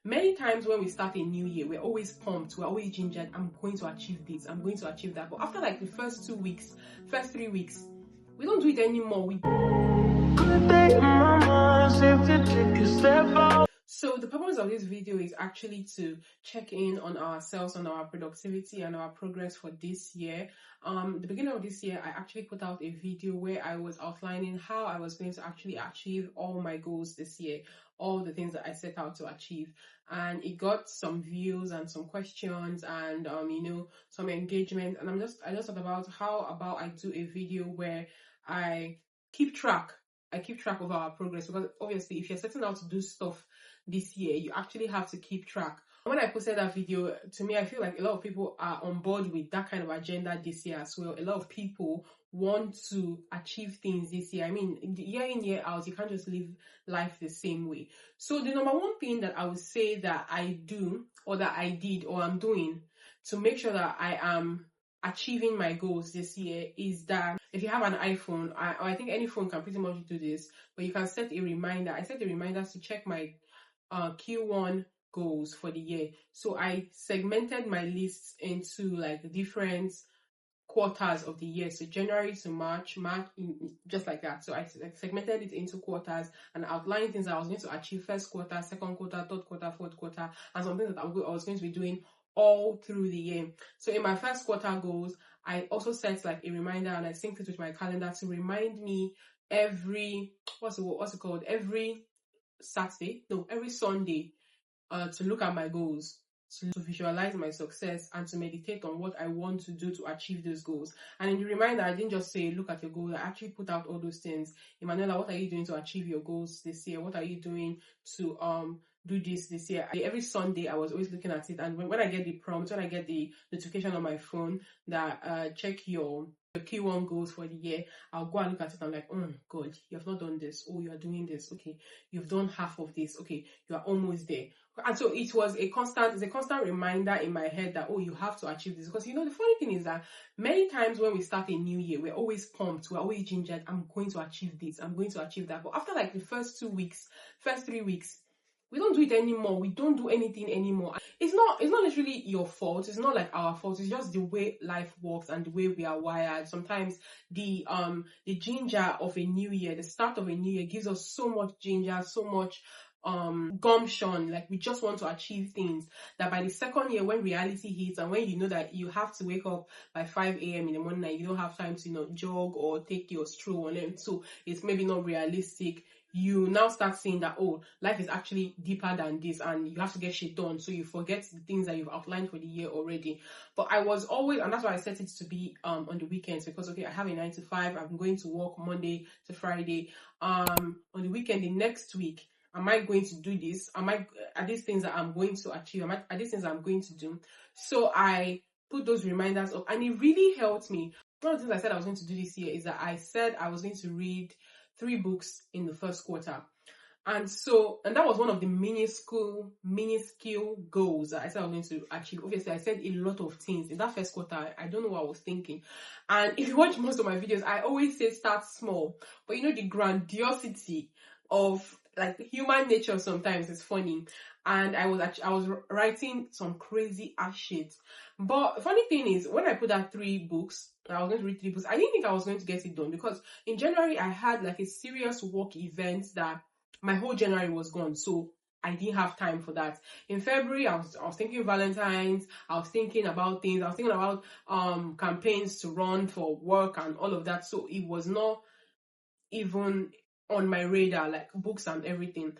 Many times when we start a new year, we're always pumped, we're always gingered. I'm going to achieve this, I'm going to achieve that. But after like the first 2 weeks, first 3 weeks, we don't do it anymore. So the purpose of this video is actually to check in on ourselves, on our productivity and our progress for this year. The beginning of this year, I actually put out a video where I was outlining how I was going to actually achieve all my goals this year, all the things that I set out to achieve. And it got some views and some questions and some engagement. And I just thought about how about I do a video where I keep track of our progress, because obviously if you're setting out to do stuff this year, you actually have to keep track. When I posted that video, to me, I feel like a lot of people are on board with that kind of agenda this year as well. A lot of people want to achieve things this year. I mean, year in, year out, you can't just live life the same way. So the number one thing that I would say that I do, or that I did, or I'm doing to make sure that I am achieving my goals this year is that if you have an iPhone, I think any phone can pretty much do this, but you can set a reminder. I set a reminder to check my Q1 goals for the year. So I segmented my lists into like different quarters of the year, so January to March, just like that. So I segmented it into quarters and outlined things I was going to achieve first quarter, second quarter, third quarter, fourth quarter, and something that I was going to be doing all through the year. So in my first quarter goals, I also set like a reminder and I synced it with my calendar to remind me every every Sunday to look at my goals, to visualize my success and to meditate on what I want to do to achieve those goals. And in the reminder, I didn't just say look at your goals, I actually put out all those things. Emanuela, what are you doing to achieve your goals this year? What are you doing to do this year? Every Sunday I was always looking at it, and when I get the prompt, when I get the notification on my phone that check your Q1 goals for the year, I'll go and look at it. I'm like, oh God, you have not done this. Oh, you are doing this. Okay, you've done half of this. Okay, you are almost there. And so it's a constant reminder in my head that, oh, you have to achieve this. Because the funny thing is that many times when we start a new year, we're always pumped, we're always gingered. I'm going to achieve this, I'm going to achieve that. But after like the first 2 weeks, first 3 weeks, we don't do it anymore. We don't do anything anymore. It's not literally your fault. It's not like our fault. It's just the way life works and the way we are wired. Sometimes the ginger of a new year, the start of a new year gives us so much ginger, so much gumption, like we just want to achieve things, that by the second year, when reality hits and when you know that you have to wake up by 5 a.m. in the morning and you don't have time to jog or take your stroll on it, so it's maybe not realistic, you now start seeing that, oh, life is actually deeper than this and you have to get shit done. So you forget the things that you've outlined for the year already. But I was always, and that's why I set it to be on the weekends, because okay, I have a 9 to 5, I'm going to work Monday to Friday. On the weekend, the next week, am I going to do this? Are these things that I'm going to achieve? Are these things I'm going to do? So I put those reminders up and it really helped me. One of the things I said I was going to do this year is that I said I was going to read 3 books in the first quarter. And that was one of the minuscule goals that I said I was going to achieve. Obviously, I said a lot of things in that first quarter. I don't know what I was thinking. And if you watch most of my videos, I always say start small. But the grandiosity of like human nature sometimes is funny. And I was writing some crazy ass shit. But the funny thing is, when I put out 3 books, I was going to read 3 books, I didn't think I was going to get it done, because in January I had like a serious work event that my whole January was gone. So I didn't have time for that. In February, I was thinking Valentine's, I was thinking about things, I was thinking about campaigns to run for work and all of that. So it was not even on my radar, like books and everything.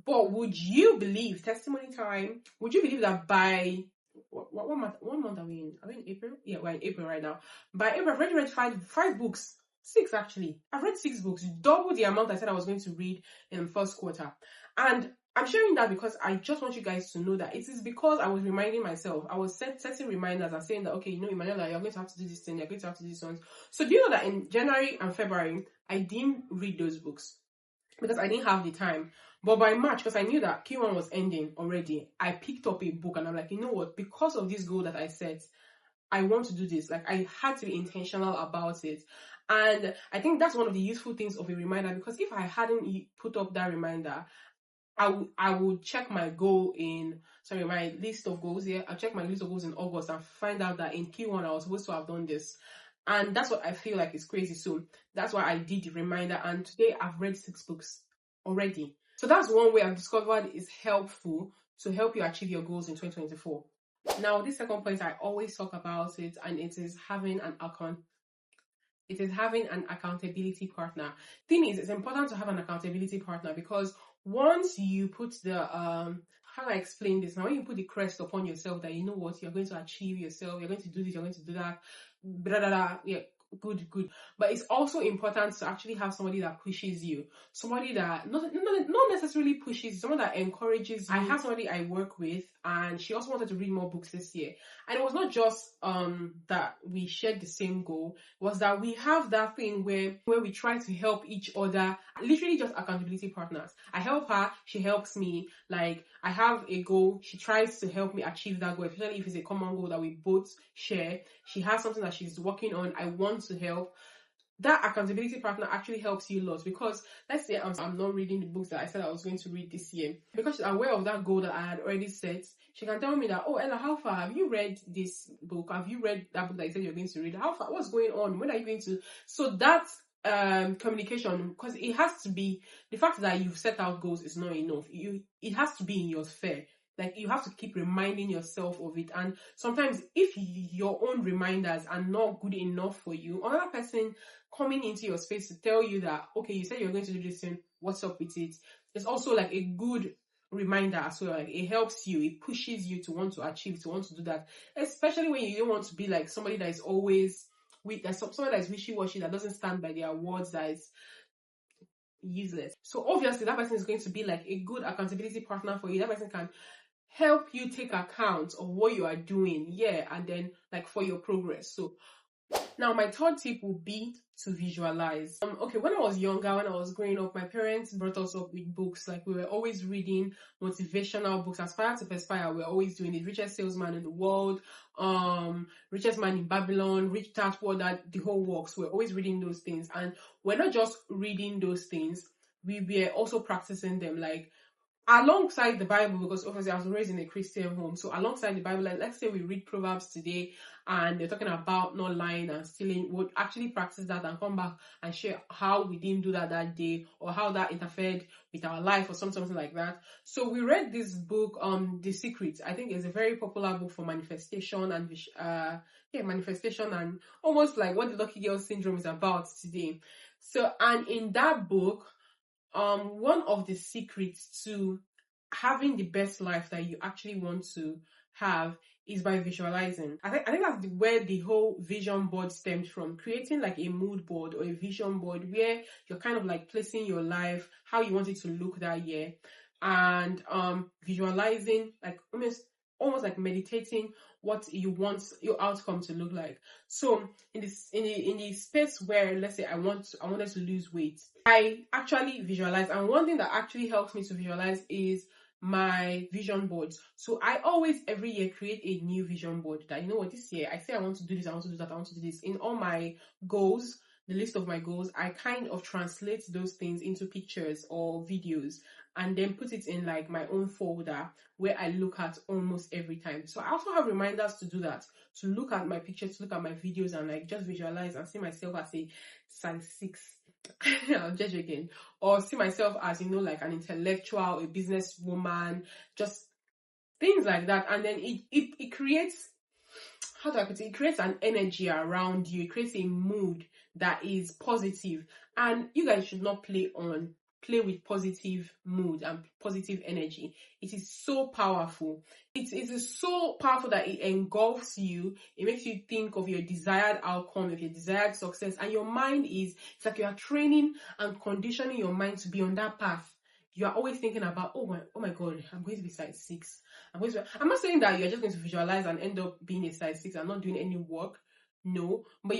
But would you believe, testimony time, would you believe that by what month are we in? Are we in April? Yeah, we're in April right now. By April, I've already read 5 books. 6 actually. I've read 6 books, double the amount I said I was going to read in the first quarter. And I'm sharing that because I just want you guys to know that it is because I was reminding myself. I was setting reminders and saying that, okay, Emanuela, you're going to have to do this thing, you're going to have to do this one. So do you know that in January and February, I didn't read those books because I didn't have the time. But by March, because I knew that Q1 was ending already, I picked up a book and I'm like, you know what? Because of this goal that I set, I want to do this. Like, I had to be intentional about it. And I think that's one of the useful things of a reminder, because if I hadn't put up that reminder, I would check my goal my list of goals here. I'll check my list of goals in August and find out that in Q1 I was supposed to have done this. And that's what I feel like is crazy. So that's why I did the reminder. And today I've read 6 books already. So that's one way I've discovered is helpful to help you achieve your goals in 2024. Now, this second point, I always talk about it, and it is having an accountability partner. Thing is, it's important to have an accountability partner because once you put the how do I explain this now? When you put the crest upon yourself that you know what you're going to achieve yourself, you're going to do this, you're going to do that, blah, blah, blah, yeah, good. But it's also important to actually have somebody that pushes you, somebody that not necessarily pushes, someone that encourages you. I have somebody I work with, and she also wanted to read more books this year. And it was not just that we shared the same goal, it was that we have that thing where we try to help each other, literally just accountability partners. I help her, she helps me. Like, I have a goal, she tries to help me achieve that goal, especially if it's a common goal that we both share. She has something that she's working on, I want to help. That accountability partner actually helps you a lot because let's say I'm not reading the books that I said I was going to read this year. Because she's aware of that goal that I had already set, she can tell me that, oh, Ella, how far? Have you read this book? Have you read that book that you said you're going to read? How far? What's going on? When are you going to? So that's communication, because it has to be, the fact that you've set out goals is not enough. It has to be in your sphere. Like, you have to keep reminding yourself of it. And sometimes if your own reminders are not good enough for you, another person coming into your space to tell you that, okay, you said you're going to do this thing, what's up with it? It's also like a good reminder as well. Like, it helps you, it pushes you to want to achieve, to want to do that. Especially when you don't want to be like somebody that is always someone that is wishy-washy, that doesn't stand by their words, that is useless. So obviously that person is going to be like a good accountability partner for you. That person can help you take account of what you are doing, and then like for your progress. So now my third tip would be to visualize. Okay, when I was younger, when I was growing up, my parents brought us up with books. Like, we were always reading motivational books. Aspire to Perspire, we're always doing it. Richest Salesman in the World, Richest Man in Babylon, Rich Dad Poor Dad, the whole works. We're always reading those things. And we're not just reading those things, we were also practicing them. Like, alongside the Bible, because obviously I was raised in a Christian home. So alongside the Bible, like, let's say we read Proverbs today and they're talking about not lying and stealing, we'll actually practice that and come back and share how we didn't do that day, or how that interfered with our life, or something like that. So we read this book, The Secret. I think it's a very popular book for manifestation and manifestation, and almost like what the Lucky Girl syndrome is about today. So, and in that book, one of the secrets to having the best life that you actually want to have is by visualizing. I think that's where the whole vision board stemmed from. Creating like a mood board or a vision board where you're kind of like placing your life, how you want it to look that year, and visualizing, like almost like meditating what you want your outcome to look like. So in the space where, let's say I wanted to lose weight, I actually visualize. And one thing that actually helps me to visualize is my vision boards. So I always every year create a new vision board that, you know what, this year I say I want to do this, I want to do that, I want to do this. In all my goals, the list of my goals, I kind of translate those things into pictures or videos and then put it in like my own folder where I look at almost every time. So I also have reminders to do that, to look at my pictures, to look at my videos, and like just visualize and see myself as a size 6. I'm just joking. Or see myself as, like an intellectual, a businesswoman, just things like that. And then it creates, how do I put it? It creates an energy around you. It creates a mood that is positive. And you guys should not play with positive mood and positive energy. It is so powerful. It is so powerful that it engulfs you. It makes you think of your desired outcome, of your desired success. And your mind it's like you are training and conditioning your mind to be on that path. You are always thinking about, oh my God, I'm going to be size 6. I'm not saying that you're just going to visualize and end up being a size 6 and not doing any work. No, but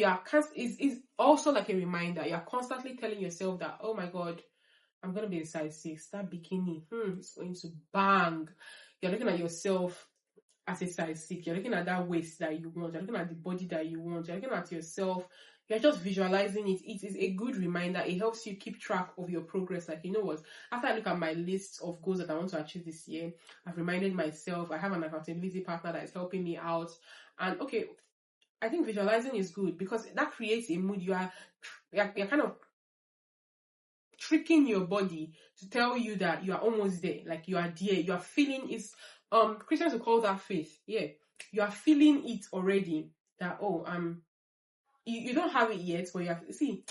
it's also like a reminder. You're constantly telling yourself that, oh my God, I'm going to be a size 6. That bikini, it's going to bang. You're looking at yourself as a size 6. You're looking at that waist that you want. You're looking at the body that you want. You're looking at yourself. you're just visualizing it. It is a good reminder. It helps you keep track of your progress. Like, you know what, after I look at my list of goals that I want to achieve this year, I've reminded myself, I have an accountability partner that is helping me out. And okay, I think visualizing is good because that creates a mood. You're kind of tricking your body to tell you that you are almost there, like you are there, you are feeling it's Christians will call that faith. Yeah, you are feeling it already, that you don't have it yet, but you have, see,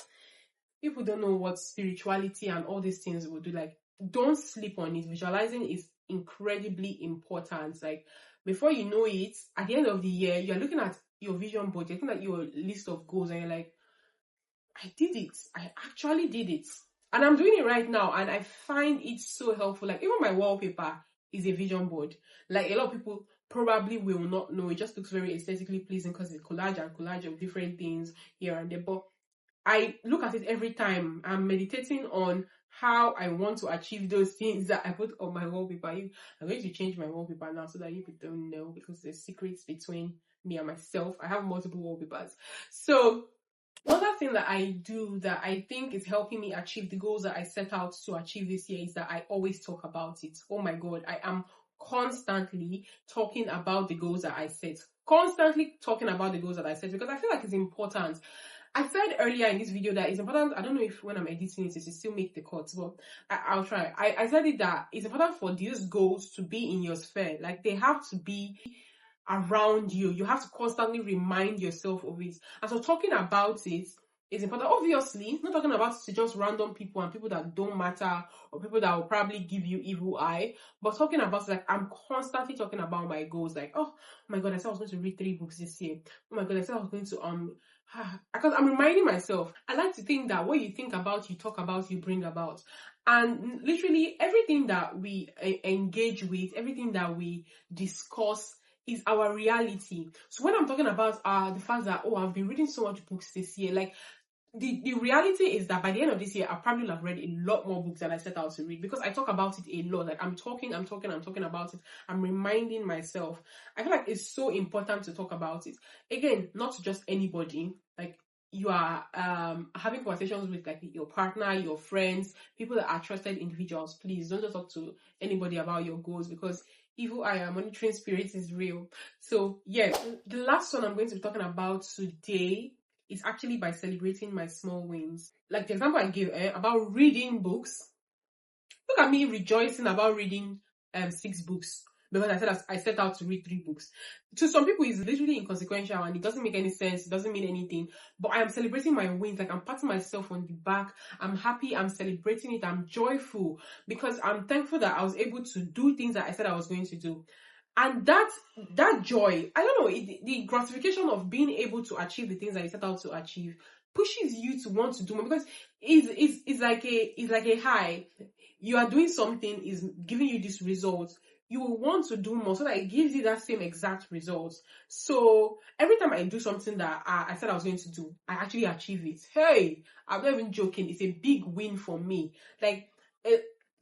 people don't know what spirituality and all these things will do. Like, don't sleep on it. Visualizing is incredibly important. Like, before you know it, at the end of the year, you're looking at your vision board, you're looking at your list of goals, and you're like, I did it. I actually did it. And I'm doing it right now, and I find it so helpful. Like, even my wallpaper is a vision board. Like, a lot of people probably will not know. It just looks very aesthetically pleasing because it's collage of different things here and there. But I look at it every time I'm meditating on how I want to achieve those things that I put on my wallpaper. I'm going to change my wallpaper now so that you people don't know, because there's secrets between me and myself. I have multiple wallpapers. So another thing that I do that I think is helping me achieve the goals that I set out to achieve this year is that I always talk about it. Oh my God, I am constantly talking about the goals that I set. Constantly talking about the goals that I set, because I feel like it's important. I said earlier in this video that it's important. I don't know if when I'm editing it still make the cuts, but I'll try. I said it that it's important for these goals to be in your sphere. Like, they have to be around you. You have to constantly remind yourself of it. And so talking about it is important. Obviously, not talking about it to just random people and people that don't matter, or people that will probably give you evil eye, but talking about it, like, I'm constantly talking about my goals. Like, oh my God, I said I was going to read 3 books this year. Oh my God, I said I was going to because I'm reminding myself. I like to think that what you think about, you talk about, you bring about. And literally everything that we engage with, everything that we discuss is our reality. So when I'm talking about the fact that, oh, I've been reading so much books this year, like, the reality is that by the end of this year, I probably have read a lot more books than I set out to read, because I talk about it a lot. Like, I'm talking about it. I'm reminding myself. I feel like it's so important to talk about it. Again, not just anybody. Like, you are having conversations with, like, your partner, your friends, people that are trusted individuals. Please don't just talk to anybody about your goals, because evil eye and monitoring spirits is real. So yeah, the last one I'm going to be talking about today is actually by celebrating my small wins. Like the example I gave about reading books. Look at me rejoicing about reading 6 books, because I set out to read 3 books. To some people, it's literally inconsequential and it doesn't make any sense. It doesn't mean anything. But I am celebrating my wins. Like, I'm patting myself on the back. I'm happy. I'm celebrating it. I'm joyful because I'm thankful that I was able to do things that I said I was going to do. And that joy, I don't know, the gratification of being able to achieve the things that you set out to achieve pushes you to want to do more, because it's like a high. You are doing something, is giving you this result. You will want to do more so that it gives you that same exact result. So every time I do something that I said I was going to do, I actually achieve it. Hey, I'm not even joking. It's a big win for me. Like,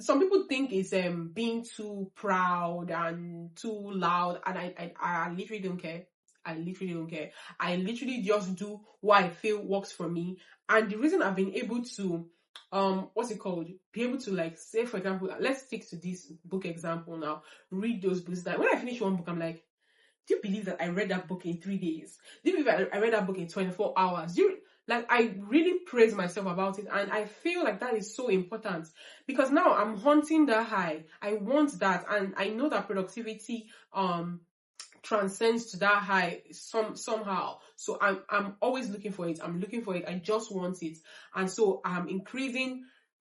some people think it's being too proud and too loud, and I literally don't care. I literally don't care. I literally just do what I feel works for me. And the reason I've been able to what's it called? Be able to, like, say, for example, let's stick to this book example now. Read those books. That when I finish one book, I'm like, do you believe that I read that book in 3 days? Do you believe I read that book in 24 hours? I really praise myself about it, and I feel like that is so important, because now I'm hunting that high. I want that, and I know that productivity transcends to that high somehow. So I'm always looking for it. I'm looking for it. I just want it. And so I'm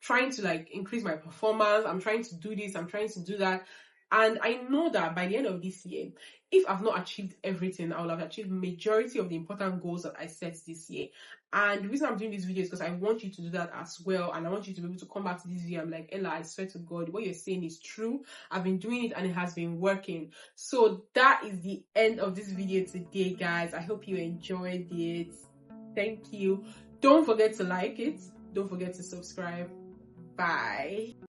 trying to, like, increase my performance. I'm trying to do this. I'm trying to do that. And I know that by the end of this year, if I've not achieved everything, I will have achieved majority of the important goals that I set this year. And the reason I'm doing this video is because I want you to do that as well. And I want you to be able to come back to this video. I'm like, Ella, I swear to God, what you're saying is true. I've been doing it and it has been working. So that is the end of this video today, guys. I hope you enjoyed it. Thank you. Don't forget to like it. Don't forget to subscribe. Bye.